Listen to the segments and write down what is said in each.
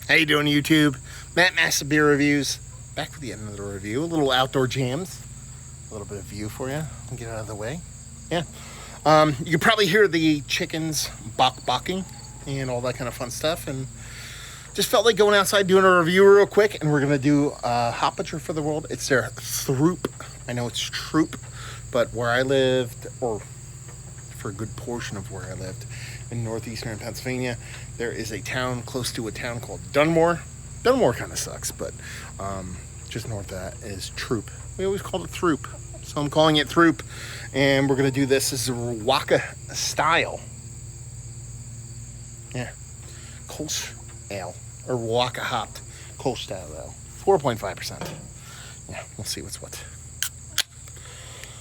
How you doing, YouTube? Matt Massive Beer Reviews. Back with the end of the review. A little outdoor jams. A little bit of view for you. I'll get it out of the way. Yeah. You can probably hear the chickens bocking and all that kind of fun stuff. And just felt like going outside doing a review real quick. And we're going to do a hop butcher for the world. It's their Throop. I know it's Troop, but where I lived, or for a good portion of where I lived in northeastern Pennsylvania, there is a town close to a town called Dunmore. Dunmore kind of sucks, but just north of that is Troop. We always called it Throop, so I'm calling it Throop. And we're going to do this as a Riwaka style. Yeah. Kolsch ale, or Riwaka hopped Kolsch style ale. 4.5%. Yeah, we'll see what's what.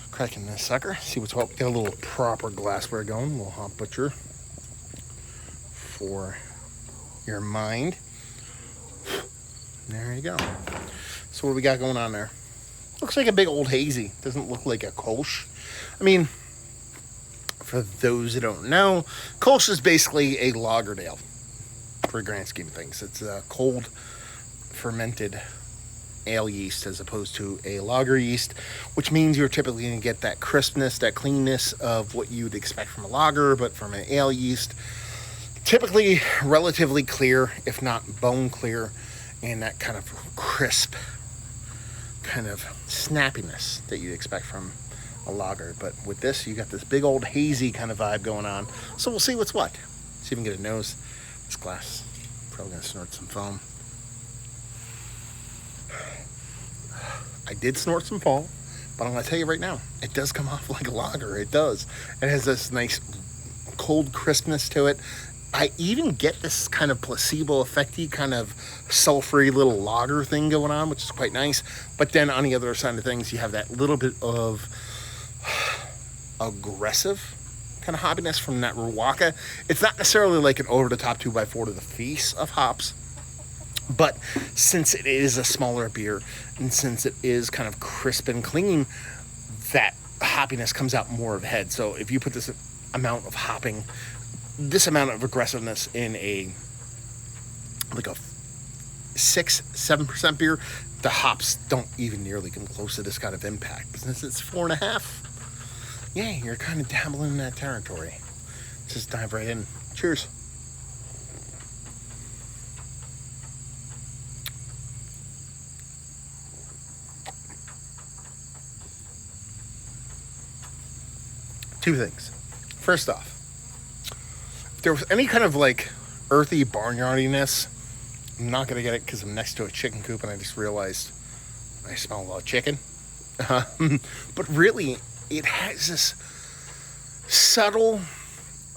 Cracking this sucker. See what's what. Got a little proper glassware going. A little hop butcher for your mind. There you go. So what we got going on there? Looks like a big old hazy. Doesn't look like a Kolsch. I mean, for those that don't know, Kolsch is basically a lager ale for a grand scheme of things. It's a cold fermented ale yeast as opposed to a lager yeast, which means you're typically going to get that crispness, that cleanness of what you'd expect from a lager, but from an ale yeast. Typically relatively clear, if not bone clear, and that kind of crisp kind of snappiness that you'd expect from a lager. But with this, you got this big old hazy kind of vibe going on. So we'll see what's what. See if we can get a nose. This glass probably going to snort some foam. I did snort some foam, but I'm going to tell you right now, it does come off like a lager. It does. It has this nice cold crispness to it. I even get this kind of placebo effecty kind of sulfury little lager thing going on, which is quite nice. But then on the other side of things, you have that little bit of aggressive kind of hoppiness from that Riwaka. It's not necessarily like an over-the-top 2x4 to the face of hops, but since it is a smaller beer and since it is kind of crisp and clean, that hoppiness comes out more of the head. So if you put this amount of hopping, this amount of aggressiveness in a like a 6-7% beer, the hops don't even nearly come close to this kind of impact. But since it's 4.5, yeah, you're kind of dabbling in that territory. Just dive right in. Cheers. Two things. First off, if there was any kind of like earthy barnyardiness, I'm not going to get it because I'm next to a chicken coop and I just realized I smell a lot of chicken. But really, it has this subtle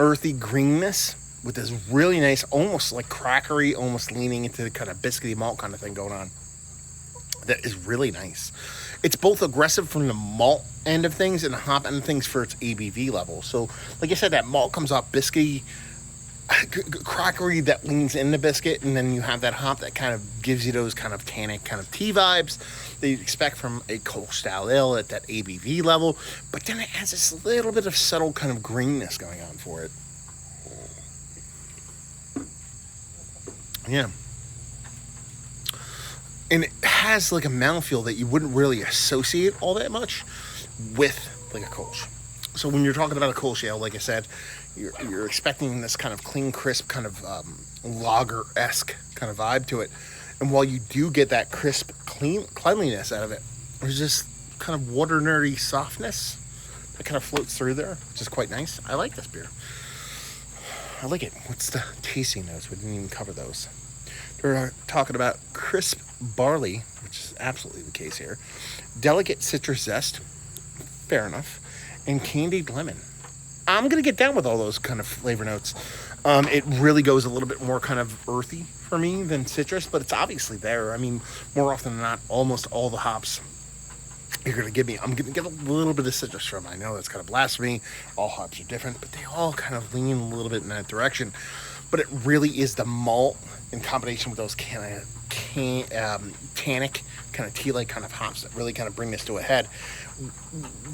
earthy greenness with this really nice, almost like crackery, almost leaning into the kind of biscuity malt kind of thing going on. That is really nice. It's both aggressive from the malt end of things and the hop end of things for its ABV level. So, like I said, that malt comes off biscuity, crackery that leans in the biscuit, and then you have that hop that kind of gives you those kind of tannic kind of tea vibes that you'd expect from a Kolsch style ale at that ABV level. But then it has this little bit of subtle kind of greenness going on for it. Yeah. And it has like a mouthfeel that you wouldn't really associate all that much with like a Kolsch. So when you're talking about a Kolsch ale, like I said, you're expecting this kind of clean, crisp, kind of lager-esque kind of vibe to it. And while you do get that crisp cleanliness out of it, there's this kind of water nerdy softness that kind of floats through there, which is quite nice. I like this beer. I like it. What's the tasting notes? We didn't even cover those. We're talking about crisp barley, which is absolutely the case here, delicate citrus zest, fair enough, and candied lemon. I'm going to get down with all those kind of flavor notes. It really goes a little bit more kind of earthy for me than citrus, but it's obviously there. I mean, more often than not, almost all the hops you're going to give me, I'm going to get a little bit of citrus from. I know that's kind of blasphemy. All hops are different, but they all kind of lean a little bit in that direction. But it really is the malt in combination with those tannic, kind of tea-like kind of hops that really kind of bring this to a head.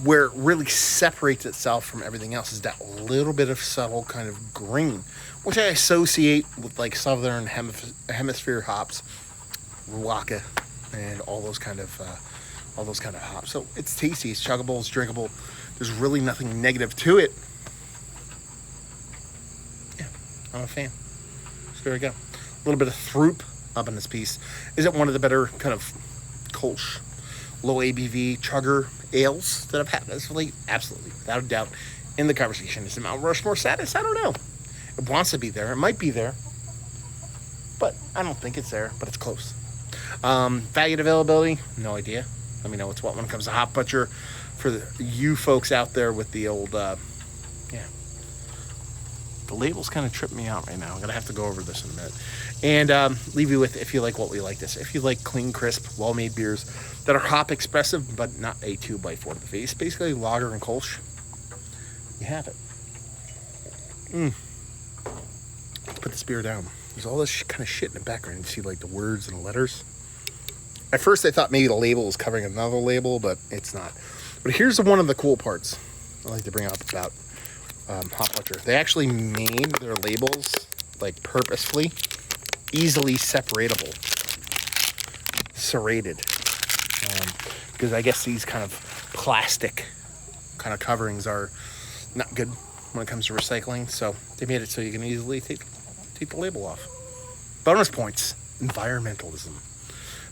Where it really separates itself from everything else is that little bit of subtle kind of green, which I associate with like Southern Hemisphere hops, Riwaka, and all those kind of hops. So it's tasty, it's chuggable, it's drinkable. There's really nothing negative to it. Yeah, I'm a fan. So there we go. A little bit of Throop up in this piece. Is it one of the better kind of Kolsch, low ABV chugger ales that I've had as of late? Absolutely, without a doubt. In the conversation, is it Mount Rushmore status? I don't know. It wants to be there. It might be there, but I don't think it's there. But it's close. Value and availability? No idea. Let me know what's what when it comes to Hop Butcher. For you folks out there with the old, the labels kind of trip me out right now. I'm gonna have to go over this in a minute, and leave you with, if you like what we like this. If you like clean, crisp, well-made beers that are hop expressive but not a 2x4 to the face, basically lager and Kolsch, you have it. Let's put this beer down. There's all this kind of shit in the background. You see like the words and the letters. At first I thought maybe the label was covering another label, but it's not. But here's one of the cool parts I like to bring up about Hop Butcher. They actually made their labels like purposefully easily separatable, serrated, because I guess these kind of plastic kind of coverings are not good when it comes to recycling. So they made it so you can easily take the label off. Bonus points, environmentalism.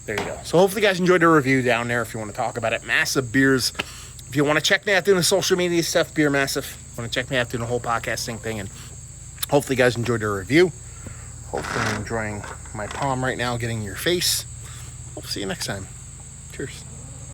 There you go. So hopefully you guys enjoyed the review down there. If you want to talk about it, Massive Beers. If you want to check me out doing the social media stuff, Beer Massive. Want to check me out doing the whole podcasting thing, and hopefully you guys enjoyed the review. Hopefully you're enjoying my palm right now getting in your face. Hope to see you next time. Cheers.